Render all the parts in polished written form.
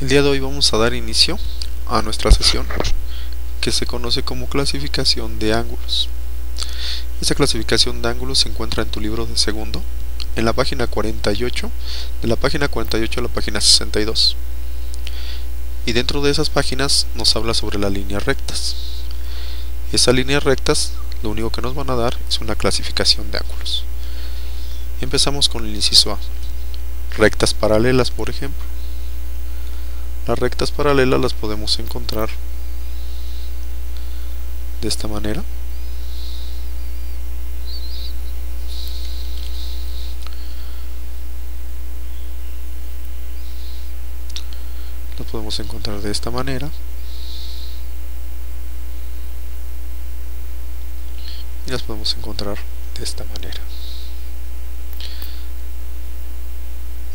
El día de hoy vamos a dar inicio a nuestra sesión que se conoce como clasificación de ángulos. Esta clasificación de ángulos se encuentra en tu libro de segundo, en la página 48, de la página 48 a la página 62. Y dentro de esas páginas nos habla sobre las líneas rectas. Esas líneas rectas lo único que nos van a dar es una clasificación de ángulos. Empezamos con el inciso A. Rectas paralelas, por ejemplo. Las rectas paralelas las podemos encontrar de esta manera. Las podemos encontrar de esta manera. Y las podemos encontrar de esta manera.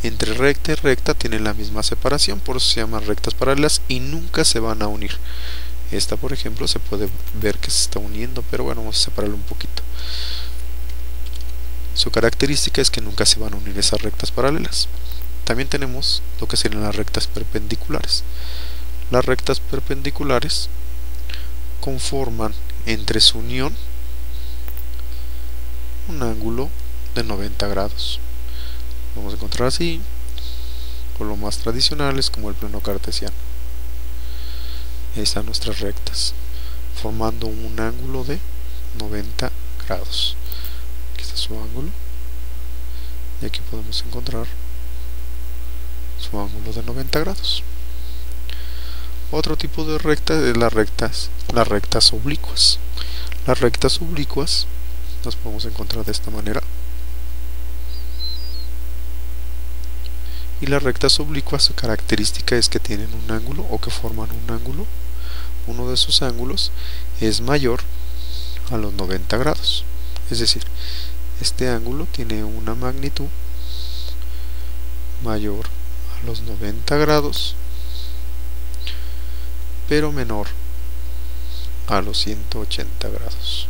Entre recta y recta tienen la misma separación, por eso se llaman rectas paralelas y nunca se van a unir. Esta, por ejemplo, se puede ver que se está uniendo, pero bueno, vamos a separarlo un poquito. Su característica es que nunca se van a unir esas rectas paralelas. También tenemos lo que serían las rectas perpendiculares. Las rectas perpendiculares conforman entre su unión un ángulo de 90 grados. Vamos a encontrar así, o lo más tradicional es como el plano cartesiano. Ahí están nuestras rectas, formando un ángulo de 90 grados. Aquí está su ángulo, y aquí podemos encontrar su ángulo de 90 grados. Otro tipo de recta es las rectas oblicuas. Las rectas oblicuas las podemos encontrar de esta manera. Y las rectas oblicuas, su característica es que tienen un ángulo o que forman un ángulo. Uno de sus ángulos es mayor a los 90 grados. Es decir, este ángulo tiene una magnitud mayor a los 90 grados, pero menor a los 180 grados.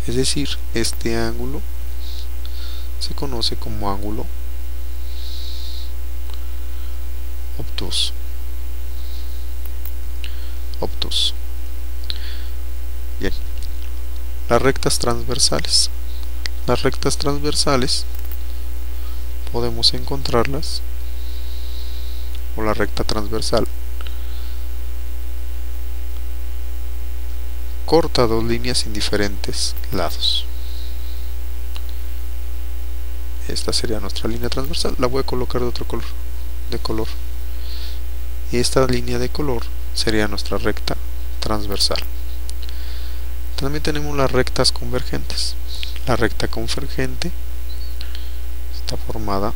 Es decir, este ángulo se conoce como ángulo obtuso. Bien, las rectas transversales. Las rectas transversales podemos encontrarlas, o la recta transversal corta dos líneas en diferentes lados. Esta sería nuestra línea transversal. La voy a colocar de otro color, y esta línea de color sería nuestra recta transversal. También tenemos las rectas convergentes. La recta convergente está formada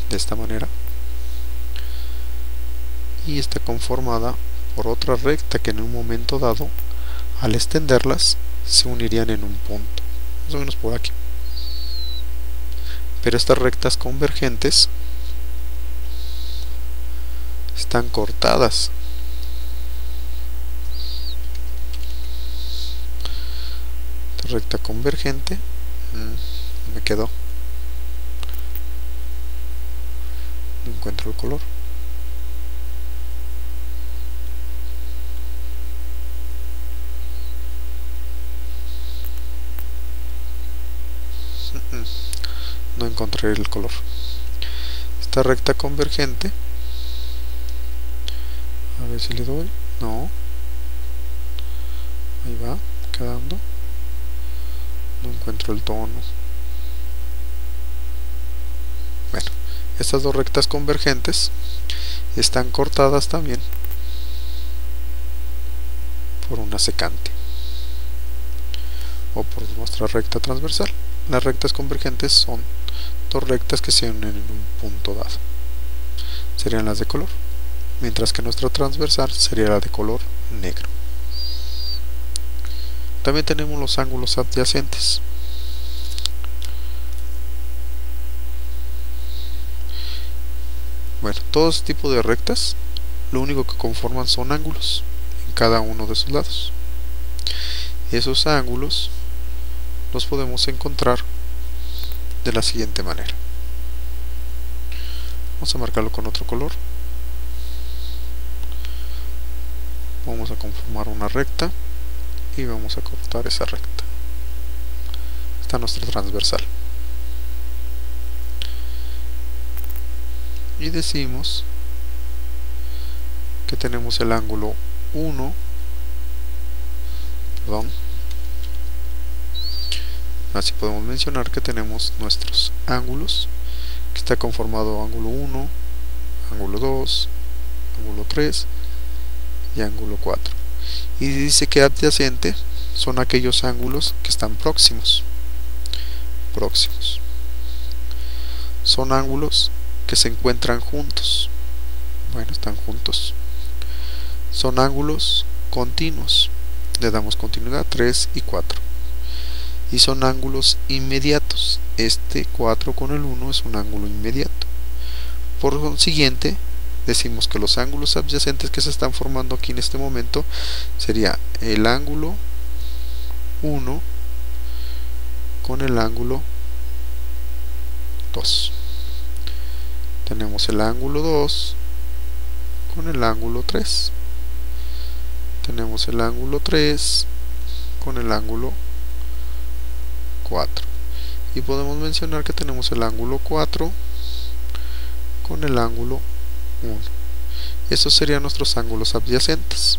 de esta manera y está conformada por otra recta que en un momento dado, al extenderlas, se unirían en un punto, más o menos por aquí. Pero estas rectas convergentes están cortadas. Esta recta convergente me quedó, no encuentro el color. No encontré el color. Esta recta convergente, a ver si le doy. No, ahí va quedando. No encuentro el tono. Bueno, estas dos rectas convergentes están cortadas también por una secante o por nuestra recta transversal. Las rectas convergentes son dos rectas que se unen en un punto dado. Serían las de color, mientras que nuestra transversal sería la de color negro. También tenemos los ángulos adyacentes. Bueno, todo este tipo de rectas lo único que conforman son ángulos en cada uno de sus lados. Esos ángulos los podemos encontrar de la siguiente manera. Vamos a marcarlo con otro color. vamos a conformar una recta y vamos a cortar esa recta. Está nuestra transversal. Y decimos que tenemos el ángulo 1, así podemos mencionar que tenemos nuestros ángulos, que está conformado ángulo 1, ángulo 2, ángulo 3 y ángulo 4. Y dice que adyacente son aquellos ángulos que están próximos. Son ángulos que se encuentran juntos. Bueno, están juntos. Son ángulos continuos. Le damos continuidad, 3 y 4. Y son ángulos inmediatos. Este 4 con el 1 es un ángulo inmediato. Por consiguiente, decimos que los ángulos adyacentes que se están formando aquí en este momento sería el ángulo 1 con el ángulo 2. Tenemos el ángulo 2 con el ángulo 3. Tenemos el ángulo 3 con el ángulo 4. Y podemos mencionar que tenemos el ángulo 4 con el ángulo 1. Estos serían nuestros ángulos adyacentes.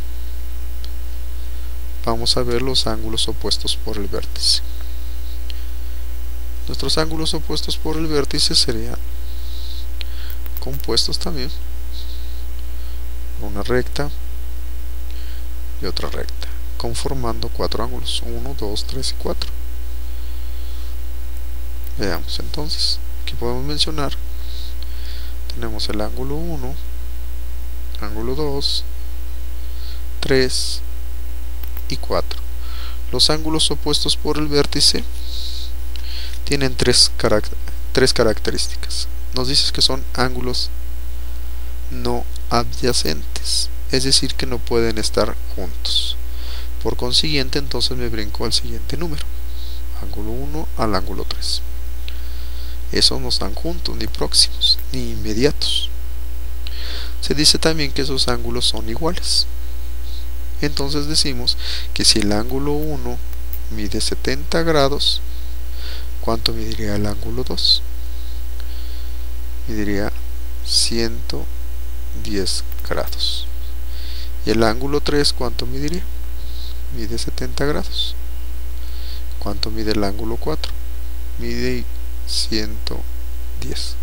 Vamos a ver los ángulos opuestos por el vértice. Nuestros ángulos opuestos por el vértice serían compuestos también por una recta y otra recta, conformando 4 ángulos, 1, 2, 3 y 4. Veamos entonces, aquí podemos mencionar, tenemos el ángulo 1, ángulo 2, 3 y 4. Los ángulos opuestos por el vértice tienen tres características. Nos dice que son ángulos no adyacentes, es decir, que no pueden estar juntos. Por consiguiente, entonces me brinco al siguiente número, ángulo 1 al ángulo 3. Esos no están juntos, ni próximos, ni inmediatos. Se dice también que esos ángulos son iguales. Entonces decimos que si el ángulo 1 mide 70 grados, ¿cuánto mediría el ángulo 2? Mediría 110 grados. ¿Y el ángulo 3 cuánto mediría? Mide 70 grados. ¿Cuánto mide el ángulo 4? Mide 110.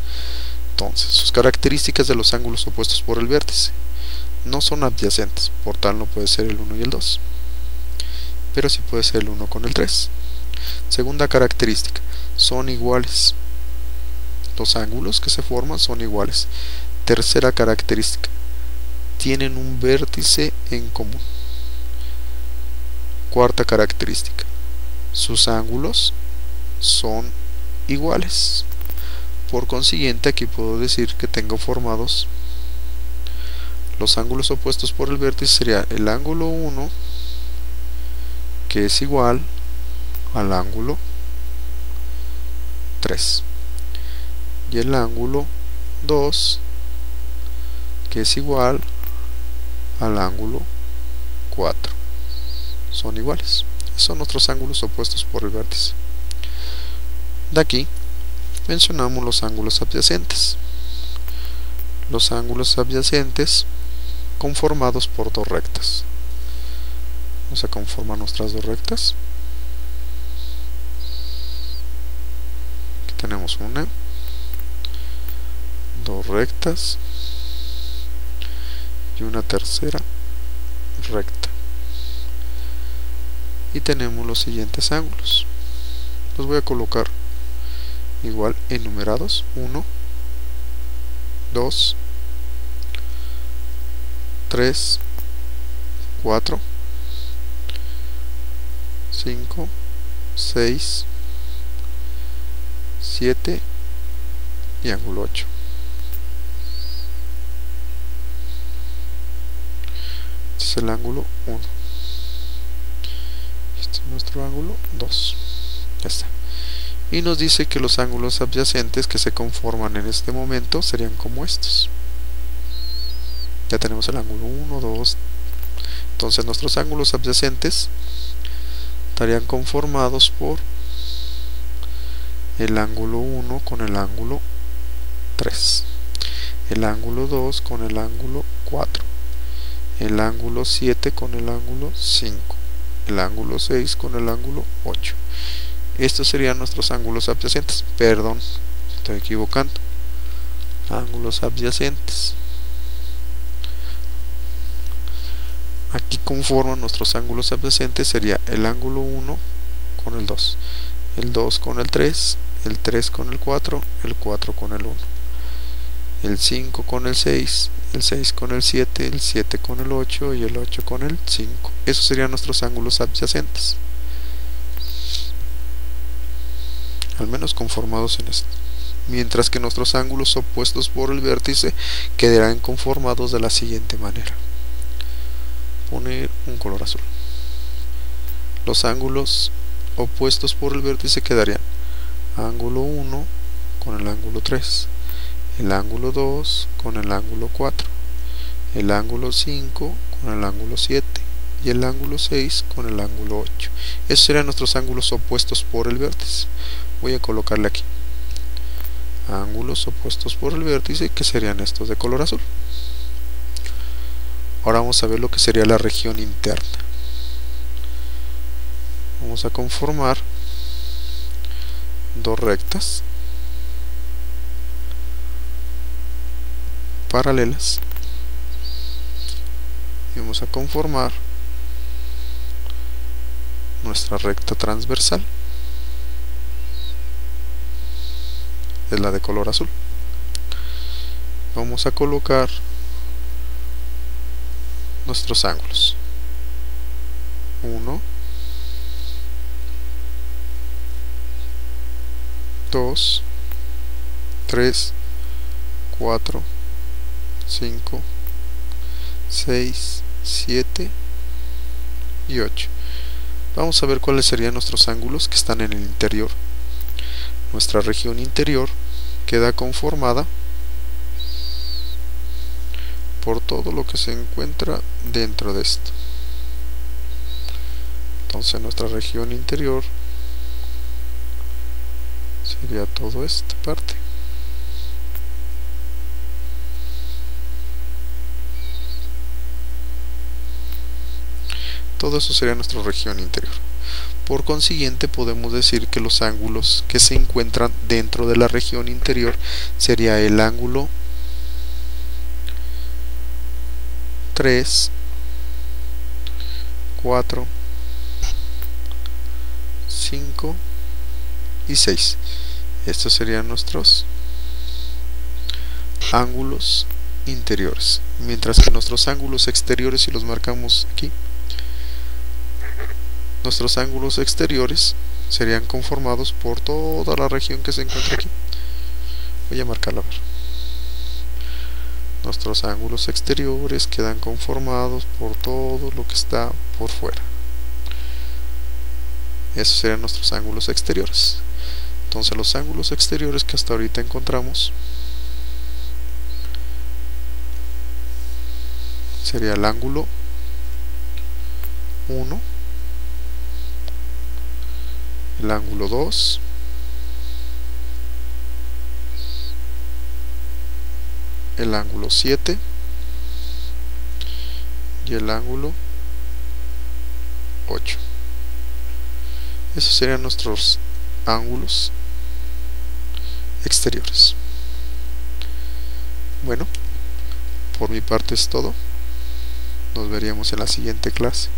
Entonces, sus características de los ángulos opuestos por el vértice no son adyacentes, por tal no puede ser el 1 y el 2, pero sí puede ser el 1 con el 3. Segunda característica, son iguales. Los ángulos que se forman son iguales. Tercera característica, tienen un vértice en común. Cuarta característica, sus ángulos son iguales. Por consiguiente, aquí puedo decir que tengo formados los ángulos opuestos por el vértice. Sería el ángulo 1, que es igual al ángulo 3, y el ángulo 2, que es igual al ángulo 4. Son iguales. Son nuestros ángulos opuestos por el vértice. De aquí mencionamos los ángulos adyacentes. Los ángulos adyacentes conformados por dos rectas. Vamos a conformar nuestras dos rectas. Aquí tenemos una, dos rectas y una tercera recta. Y tenemos los siguientes ángulos. Los voy a colocar igual enumerados: 1, 2, 3, 4, 5, 6, 7 y ángulo 8. Este es el ángulo 1. Este es nuestro ángulo 2. Ya está. Y nos dice que los ángulos adyacentes que se conforman en este momento serían como estos. Ya tenemos el ángulo 1, 2. Entonces nuestros ángulos adyacentes estarían conformados por el ángulo 1 con el ángulo 3, el ángulo 2 con el ángulo 4, el ángulo 7 con el ángulo 5, el ángulo 6 con el ángulo 8. Estos serían nuestros ángulos adyacentes. Perdón, estoy equivocando. Ángulos adyacentes. Aquí conforman nuestros ángulos adyacentes. Sería el ángulo 1 con el 2, el 2 con el 3, el 3 con el 4, el 4 con el 1, el 5 con el 6, el 6 con el 7, el 7 con el 8 y el 8 con el 5. Esos serían nuestros ángulos adyacentes, al menos conformados en esto. Mientras que nuestros ángulos opuestos por el vértice quedarán conformados de la siguiente manera. Poner un color azul. Los ángulos opuestos por el vértice quedarían ángulo 1 con el ángulo 3, el ángulo 2 con el ángulo 4, el ángulo 5 con el ángulo 7 y el ángulo 6 con el ángulo 8. Esos serían nuestros ángulos opuestos por el vértice. Voy a colocarle aquí ángulos opuestos por el vértice, que serían estos de color azul. Ahora vamos a ver lo que sería la región interna. Vamos a conformar dos rectas paralelas y vamos a conformar nuestra recta transversal. Es la de color azul. Vamos a colocar nuestros ángulos. 1, 2, 3, 4, 5, 6, 7 y 8. Vamos a ver cuáles serían nuestros ángulos que están en el interior. Nuestra región interior queda conformada por todo lo que se encuentra dentro de esto. Entonces nuestra región interior sería toda esta parte. Todo eso sería nuestra región interior. Por consiguiente, podemos decir que los ángulos que se encuentran dentro de la región interior sería el ángulo 3, 4, 5 y 6. Estos serían nuestros ángulos interiores, mientras que nuestros ángulos exteriores, si los marcamos aquí, nuestros ángulos exteriores serían conformados por toda la región que se encuentra aquí. Voy a marcarla a ver. Nuestros ángulos exteriores quedan conformados por todo lo que está por fuera. Esos serían nuestros ángulos exteriores. Entonces los ángulos exteriores que hasta ahorita encontramos sería el ángulo 1, el ángulo 2, el ángulo 7 y el ángulo 8. Esos serían nuestros ángulos exteriores. Bueno, por mi parte es todo. Nos veríamos en la siguiente clase.